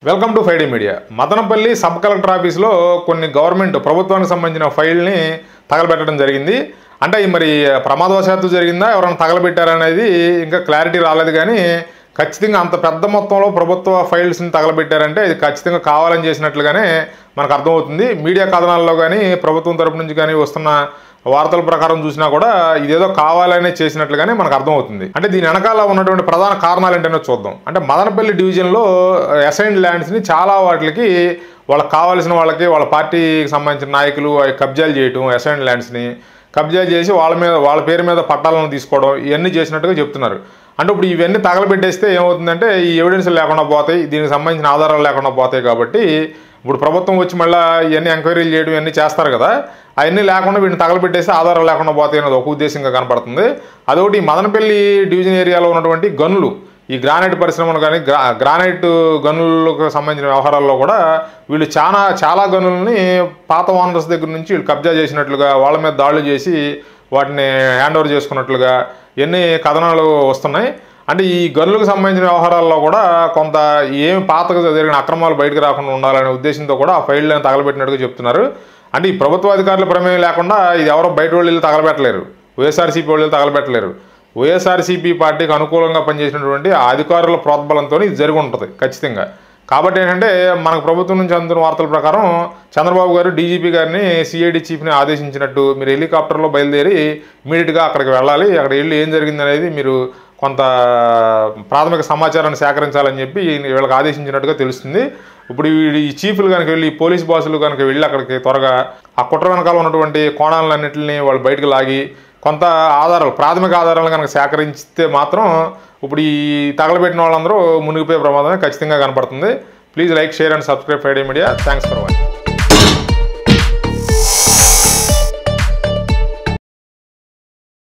Welcome to Friday media. Madanapalle sub collector ఆఫీస్లో కొన్ని government ప్రభుత్వానికి సంబంధించిన ఫైల్ని తగలబెట్టడం జరిగింది. అంటే మరి ప్రమాదవశాత్తు జరిగిందా, ఎవరైనా తగలబెట్టారనేది ఇంకా క్లారిటీ రాలేదు. కానీ ఖచ్చితంగా అంత పెద్ద మొత్తంలో ప్రభుత్వ ఫైల్స్ని తగలబెట్టారంటే ఇది ఖచ్చితంగా కావాలని చేసినట్లుగానే మనకు అర్థమవుతుంది. మీడియా కథనాల్లో కానీ ప్రభుత్వం తరపు నుంచి కానీ వస్తున్న వార్తల ప్రకారం చూసినా కూడా ఇదేదో కావాలనే చేసినట్లుగానే మనకు అర్థమవుతుంది. అంటే దీని వెనకాల ఉన్నటువంటి ప్రధాన కారణాలు ఏంటనే చూద్దాం. అంటే మదనపల్లి డివిజన్లో అసైన్డ్ ల్యాండ్స్ని చాలా వాటికి వాళ్ళకి కావాల్సిన వాళ్ళకి వాళ్ళ పార్టీకి సంబంధించిన నాయకులు కబ్జాలు చేయటం, అసైన్డ్ ల్యాండ్స్ని కబ్జా చేసి వాళ్ళ పేరు మీద పట్టాలను తీసుకోవడం ఇవన్నీ చేసినట్టుగా చెప్తున్నారు. అంటే ఇప్పుడు ఇవన్నీ తగలబెట్టేస్తే ఏమవుతుందంటే ఈ ఎవిడెన్స్ లేకుండా పోతాయి, దీనికి సంబంధించిన ఆధారాలు లేకుండా పోతాయి. కాబట్టి ఇప్పుడు ప్రభుత్వం వచ్చి మళ్ళీ ఇవన్నీ ఎంక్వైరీలు చేయడం ఇవన్నీ చేస్తారు కదా, అవన్నీ లేకుండా వీటిని తగలబెట్టేస్తే ఆధారాలు లేకుండా పోతాయి అనేది ఒక ఉద్దేశంగా కనపడుతుంది. అదొకటి మదనపల్లి డివిజన్ ఏరియాలో ఉన్నటువంటి గనులు, ఈ గ్రానైట్ పరిశ్రమలు కానీ గ్రానైట్ గనులకు సంబంధించిన వ్యవహారాల్లో కూడా వీళ్ళు చాలా గనులని పాత ఓనర్స్ దగ్గర నుంచి వీళ్ళు కబ్జా చేసినట్లుగా, వాళ్ళ మీద దాడులు చేసి వాటిని హ్యాండ్ ఓవర్ చేసుకున్నట్లుగా ఎన్ని కథనాలు వస్తున్నాయి. అంటే ఈ గనులకు సంబంధించిన వ్యవహారాల్లో కూడా కొంత ఏమి పాతగా జరిగిన అక్రమాలు బయటకు రాకుండా ఉండాలనే ఉద్దేశంతో కూడా ఆ ఫైళ్ళని తగలబెట్టినట్టుగా చెప్తున్నారు. అంటే ఈ ప్రభుత్వ అధికారుల ప్రమేయం లేకుండా ఇది ఎవరో బయట వాళ్ళు తగలబెట్టలేరు, వైఎస్ఆర్సీపీ వాళ్ళు తగలబెట్టలేరు. వైఎస్ఆర్సీపీ పార్టీకి అనుకూలంగా పనిచేసినటువంటి ఆ అధికారుల ప్రోద్బలంతో ఇది జరిగి ఉంటుంది ఖచ్చితంగా. కాబట్టి ఏంటంటే మనకు ప్రభుత్వం నుంచి అందుతున్న వార్తల ప్రకారం చంద్రబాబు గారు డీజీపీ గారిని సిఐడి చీఫ్ని ఆదేశించినట్టు, మీరు హెలికాప్టర్లో బయలుదేరి ఇమీడియట్గా అక్కడికి వెళ్ళాలి, అక్కడ వెళ్ళి ఏం జరిగింది అనేది మీరు కొంత ప్రాథమిక సమాచారాన్ని సేకరించాలని చెప్పి వీళ్ళకి ఆదేశించినట్టుగా తెలుస్తుంది. ఇప్పుడు ఈ చీఫ్లు కనుక వెళ్ళి పోలీస్ బాసులు కనుక వెళ్ళి అక్కడికి త్వరగా ఆ కుట్ర వెనకాల ఉన్నటువంటి కోణాలన్నింటినీ వాళ్ళు బయటకు లాగి కొంత ఆధారాలు, ప్రాథమిక ఆధారాలను కనుక సేకరిస్తే మాత్రం ఇప్పుడు ఈ తగలబెట్టిన వాళ్ళందరూ మునిగిపోయే ప్రమాదమే ఖచ్చితంగా కనపడుతుంది. Please like, share and subscribe Friday media. Thanks for watching.